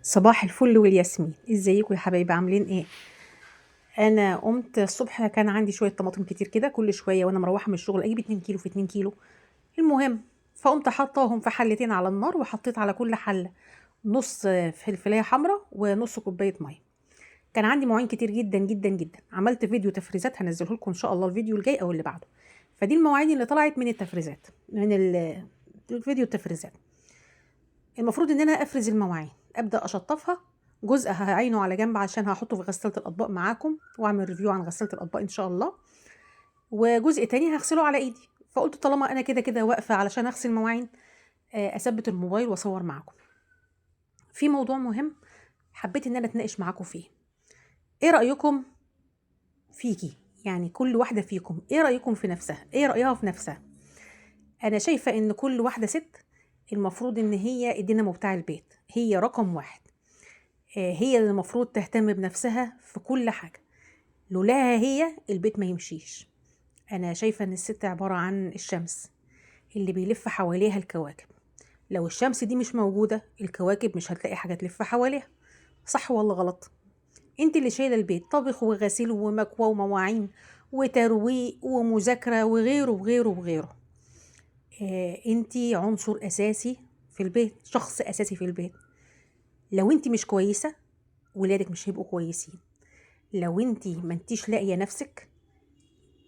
صباح الفل والياسمين، ازيكم يا حبايبي؟ عاملين ايه؟ انا قمت الصبح كان عندي شويه طماطم كتير كده، كل شويه وانا مروحه من الشغل اجيب 2 كيلو في 2 كيلو. المهم، فقمت حطاهم في حلتين على النار، وحطيت على كل حله نص فلفلايه حمراء ونص كوبايه ميه. كان عندي مواعين كتير جدا جدا جدا، عملت فيديو تفريزات هنزله لكم ان شاء الله الفيديو الجاي او اللي بعده. فدي المواعين اللي طلعت من التفريزات، الفيديو التفريزات. المفروض ان انا افرز المواعين، ابدا اشطفها. جزء هعينه على جنب عشان هحطه في غسالة الاطباق معاكم، واعمل ريفيو عن غسالة الاطباق ان شاء الله. وجزء تاني هغسله على ايدي. فقلت طالما انا كده كده واقفه علشان اغسل مواعين، اثبت الموبايل واصور معاكم. في موضوع مهم حبيت ان انا اتناقش معاكم فيه. ايه رايكم فيكي؟ يعني كل واحده فيكم ايه رايكم في نفسها؟ ايه رايها في نفسها؟ انا شايفه ان كل واحده ست المفروض ان هي الدينامو بتاع البيت، هي رقم واحد. هي اللي المفروض تهتم بنفسها في كل حاجة. لولاها هي البيت ما يمشيش. أنا شايفة إن الست عبارة عن الشمس اللي بيلف حواليها الكواكب. لو الشمس دي مش موجودة، الكواكب مش هتلاقي حاجة تلف حواليها. صح ولا غلط؟ انت اللي شايلة البيت، طبخ وغسيل ومكوى ومواعين وترويق ومذاكرة وغيره وغيره وغيره. انت عنصر أساسي في البيت، شخص أساسي في البيت. لو انت مش كويسة، ولادك مش هيبقوا كويسين. لو انتي ما انتيش لاقيه نفسك،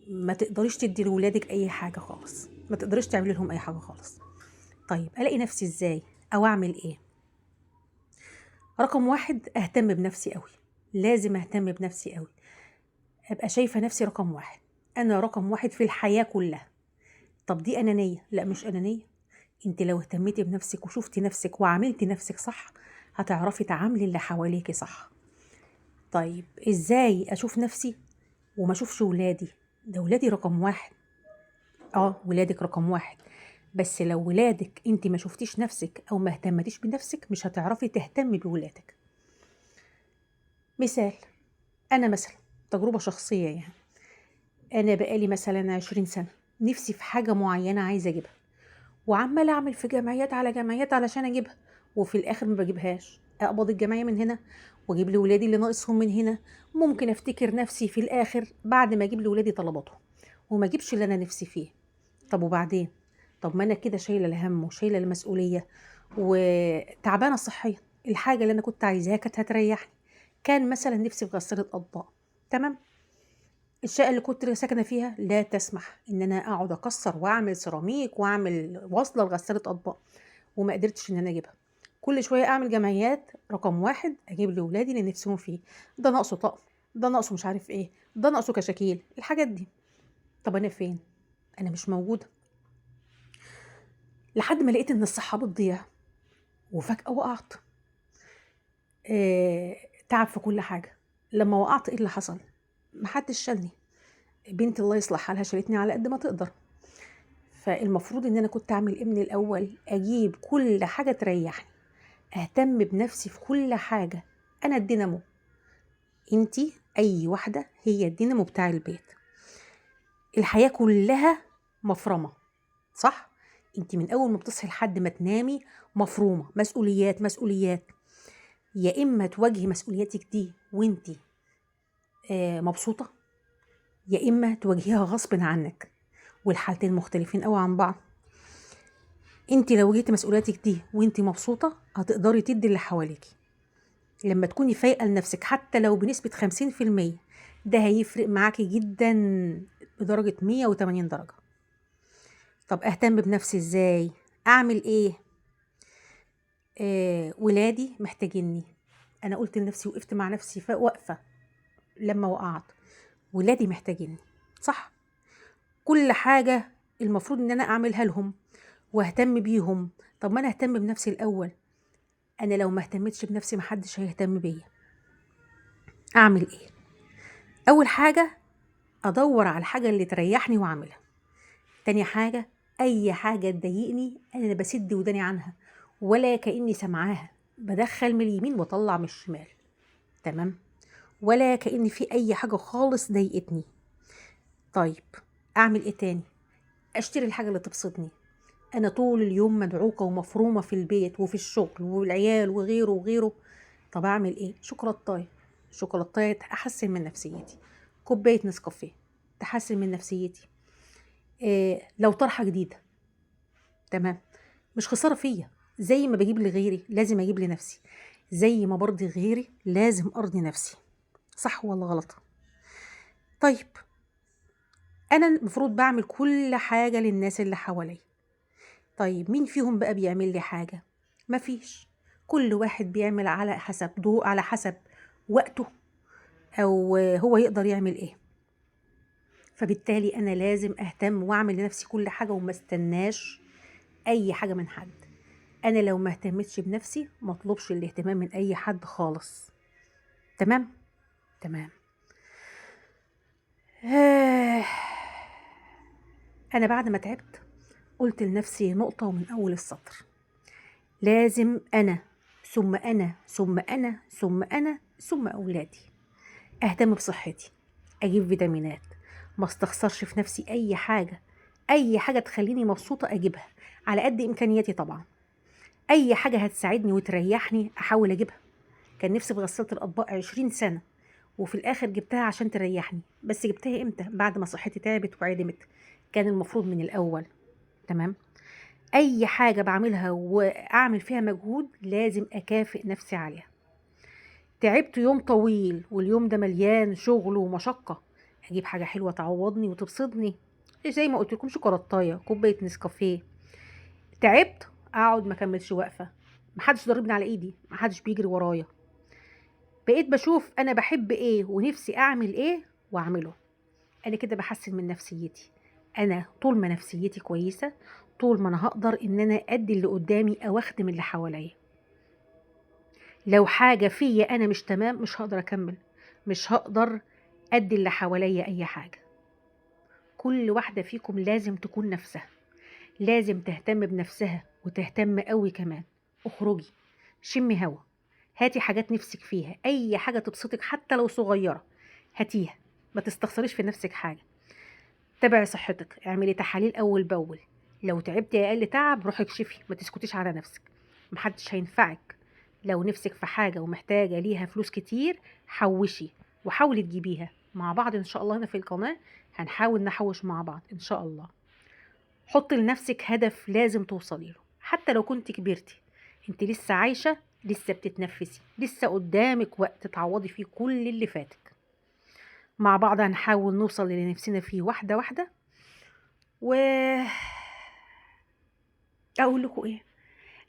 ما تقدريش تدي لولادك اي حاجه خالص، ما تقدريش تعملي لهم اي حاجه خالص. طيب الاقي نفسي ازاي او اعمل ايه؟ رقم واحد، اهتم بنفسي قوي. لازم اهتم بنفسي قوي، ابقى شايفه نفسي رقم واحد. انا رقم واحد في الحياه كلها. طب دي انانيه؟ لا، مش انانيه. انت لو اهتميتي بنفسك وشفتي نفسك وعملتي نفسك صح، هتعرفي تعاملي اللي حواليكي صح. طيب ازاي اشوف نفسي وما اشوفش ولادي؟ ده ولادي رقم واحد. ولادك رقم واحد. بس لو ولادك انت ما شفتيش نفسك او ما اهتمتيش بنفسك، مش هتعرفي تهتمي بولادك. مثال، انا مثلا تجربة شخصية يعني. انا بقالي مثلا 20 سنة نفسي في حاجة معينة عايزة اجيبها، وعمالة اعمل في جمعيات على جمعيات علشان اجيبها، وفي الاخر ما بجيبهاش. اقبض الجمعية من هنا واجيب لولادي اللي ناقصهم من هنا. ممكن افتكر نفسي في الاخر بعد ما اجيب لولادي طلباتهم وما اجيبش اللي انا نفسي فيه. طب وبعدين؟ طب ما انا كده شايله الهم وشايله المسؤوليه وتعبانه صحيا. الحاجه اللي انا كنت عايزاها كانت هتريحني. كان مثلا نفسي في غساله اطباق، تمام. الشقه اللي كنت ساكنه فيها لا تسمح ان انا اقعد اكسر واعمل سيراميك واعمل واصله لغساله اطباق، وما قدرتش ان انا اجيبها. كل شويه اعمل جمعيات، رقم واحد اجيب لاولادي اللي نفسهم فيه. ده ناقصه طقم، ده ناقصه مش عارف ايه، ده ناقصه كشاكيل، الحاجات دي. طب انا فين؟ انا مش موجوده. لحد ما لقيت ان الصحة بتضيع، وفجأة وقعت. تعب في كل حاجة. لما وقعت ايه اللي حصل؟ محدش شالني. بنتي الله يصلح حالها شالتني على قد ما تقدر. فالمفروض ان انا كنت اعمل ايه من الاول؟ اجيب كل حاجة تريحني، اهتم بنفسي في كل حاجة. انا الدينامو، انتي اي واحدة هي الدينامو بتاع البيت. الحياة كلها مفرمة، صح؟ انتي من اول ما بتصحي لحد ما تنامي مفرومة، مسؤوليات مسؤوليات. يا اما تواجهي مسؤولياتك دي وانتي مبسوطه، يا اما تواجهيها غصب عنك، والحالتين مختلفين قوي عن بعض. انتي لو واجهتي مسؤولياتك دي وانتي مبسوطه، هتقدري تدي اللي حواليكي. لما تكوني فايقه لنفسك حتى لو بنسبه 50%، ده هيفرق معاكي جدا بدرجه 180 درجه. طب اهتم بنفسي ازاي؟ اعمل ايه؟ ولادي محتاجيني. انا قلت لنفسي، وقفت مع نفسي واقفه لما وقعت. ولادي محتاجيني، صح؟ كل حاجة المفروض ان انا اعملها لهم واهتم بيهم. طب ما انا اهتم بنفسي الاول. انا لو ما اهتمتش بنفسي محدش هيهتم بيا. اعمل ايه؟ اول حاجة، ادور على الحاجة اللي تريحني واعملها. تاني حاجة، اي حاجة تضايقني انا بسد وداني عنها، ولا كأني سمعاها. بدخل من اليمين واطلع من الشمال، تمام. ولا كأن في اي حاجة خالص ضايقتني. طيب اعمل ايه تاني؟ اشتري الحاجة اللي تبسطني. انا طول اليوم مدعوكة ومفرومة في البيت وفي الشغل والعيال وغيره وغيره. طب اعمل ايه؟ شوكولاتايه تحسن من نفسيتي، كوبايه نسكافيه تحسن من نفسيتي، لو طرحه جديده تمام، مش خساره فيا. زي ما بجيب لغيري لازم اجيب لنفسي، زي ما برضي غيري لازم ارضي نفسي. صح ولا غلط؟ طيب انا المفروض بعمل كل حاجه للناس اللي حواليا. طيب مين فيهم بقى بيعمل لي حاجه؟ مفيش. كل واحد بيعمل على حسب ضوء، على حسب وقته، او هو يقدر يعمل ايه. فبالتالي انا لازم اهتم واعمل لنفسي كل حاجه وما استناش اي حاجه من حد. انا لو ما اهتمتش بنفسي ما اطلبش الاهتمام من اي حد خالص. تمام. تمام. آه. انا بعد ما تعبت قلت لنفسي نقطه ومن اول السطر: لازم انا ثم انا ثم انا ثم انا ثم اولادي اهتم بصحتي، اجيب فيتامينات، ما استخسرش في نفسي اي حاجه. اي حاجه تخليني مبسوطه اجيبها على قد امكانياتي طبعا. اي حاجه هتساعدني وتريحني احاول اجيبها. كان نفسي في غسالة الاطباق 20 سنه، وفي الاخر جبتها عشان تريحني. بس جبتها امتى؟ بعد ما صحتي تعبت وعدمت. كان المفروض من الاول. تمام. اي حاجه بعملها واعمل فيها مجهود لازم اكافئ نفسي عليها. تعبت يوم طويل واليوم ده مليان شغل ومشقه، اجيب حاجه حلوه تعوضني وتبسطني، زي ما قلت لكم شوكولاتايه، كوبايه نسكافيه. تعبت اقعد ما كملش واقفه، محدش ضربني على ايدي، محدش بيجري ورايا. بقيت بشوف انا بحب ايه ونفسي اعمل ايه واعمله. انا كده بحسن من نفسيتي. انا طول ما نفسيتي كويسه، طول ما انا هقدر ان انا ادي اللي قدامي او اخدم اللي حواليا. لو حاجه فيا انا مش تمام مش هقدر اكمل، مش هقدر ادي اللي حواليا اي حاجه. كل واحده فيكم لازم تكون نفسها، لازم تهتم بنفسها وتهتم قوي كمان. اخرجي، شمي هوا، هاتي حاجات نفسك فيها، اي حاجه تبسطك حتى لو صغيره هاتيها. ما تستخسريش في نفسك حاجه. تابعي صحتك، اعملي تحاليل اول باول. لو تعبتي اقل تعب روحي اكشفي، ما تسكتيش على نفسك، محدش هينفعك. لو نفسك في حاجه ومحتاجه ليها فلوس كتير حوشي وحاولي تجيبيها مع بعض ان شاء الله. هنا في القناه هنحاول نحوش مع بعض ان شاء الله. حطي لنفسك هدف لازم توصلي له، حتى لو كنت كبرتي انت لسه عايشه، لسه بتتنفسي، لسه قدامك وقت تعوضي فيه كل اللي فاتك. مع بعض هنحاول نوصل للي نفسنا فيه واحده واحده. و اقول لكم ايه،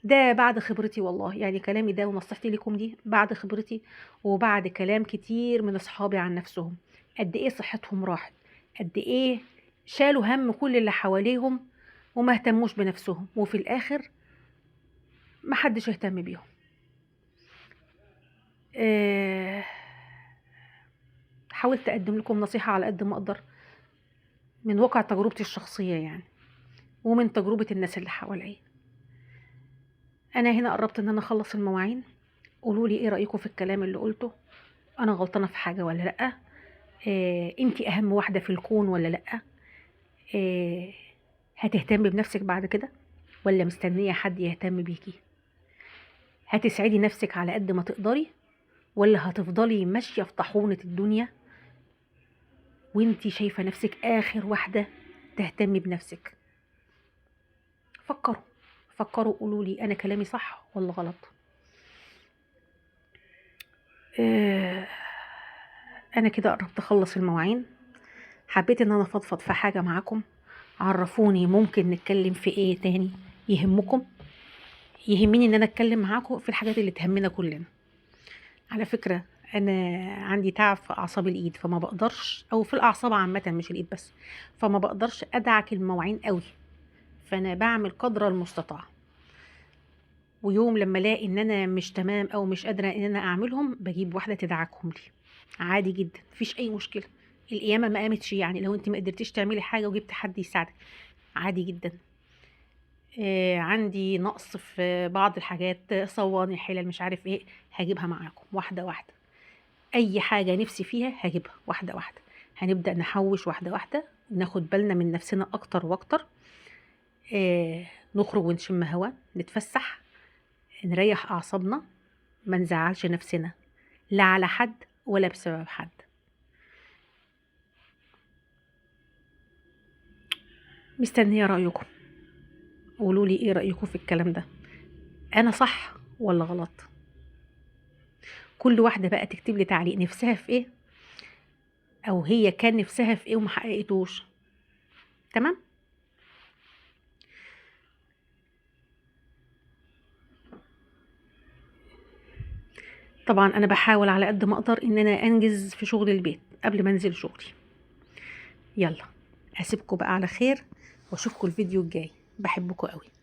ده بعد خبرتي والله، يعني كلامي ده ونصيحتي لكم دي بعد خبرتي، وبعد كلام كتير من اصحابي عن نفسهم، قد ايه صحتهم راحت، قد ايه شالوا هم كل اللي حواليهم وما اهتموش بنفسهم، وفي الاخر محدش اهتم بيهم. أه حاولت اقدم لكم نصيحة على قد ما اقدر من واقع تجربتي الشخصية يعني، ومن تجربة الناس اللي حواليا. انا هنا قربت ان انا اخلص المواعين. قولوا لي ايه رأيكم في الكلام اللي قلته، انا غلطانة في حاجة ولا لأ؟ انتي اهم واحدة في الكون ولا لأ؟ آه هتهتمي بنفسك بعد كده ولا مستنية حد يهتم بيكي؟ هتسعدي نفسك على قد ما تقدري ولا هتفضلي ماشية في طاحونة الدنيا وانتي شايفة نفسك آخر واحدة تهتمي بنفسك؟ فكروا، فكروا، قولوا لي أنا كلامي صح ولا غلط. أنا كده قربت أخلص المواعين. حبيت إن أنا أفضفض في حاجة معاكم. عرفوني ممكن نتكلم في إيه تاني يهمكم. يهمني إن أنا أتكلم معاكم في الحاجات اللي تهمنا كلنا. على فكرة أنا عندي تعب في أعصاب الإيد، فما بقدرش، أو في الأعصاب عامة مش الإيد بس، فما بقدرش أدعك المواعين قوي. فأنا بعمل قدر المستطاع، ويوم لما الاقي ان انا مش تمام او مش قادره ان انا اعملهم بجيب واحده تدعكهم لي. عادي جدا، مفيش اي مشكله. القيامه ما قامتش يعني لو انت ما قدرتيش تعملي حاجه وجبت حد يساعدك، عادي جدا. عندي نقص في بعض الحاجات، صواني، حلل، مش عارف ايه، هجيبها معاكم واحده واحده. اي حاجه نفسي فيها هجيبها واحده واحده. هنبدا نحوش واحده واحده، ناخد بالنا من نفسنا اكتر واكتر. نخرج ونشم هوا، نتفسح، نريح اعصابنا. ما نزعلش نفسنا لا على حد ولا بسبب حد. مستنية رأيكم، قولولي ايه رأيكم في الكلام ده، انا صح ولا غلط؟ كل واحدة بقى تكتب لي تعليق نفسها في ايه، او هي كان نفسها في ايه وما حققتوش. تمام. طبعا انا بحاول على قد ما اقدر ان انا انجز في شغل البيت قبل ما انزل شغلي. يلا، هسيبكم بقى على خير واشوفكم الفيديو الجاي. بحبكم قوي.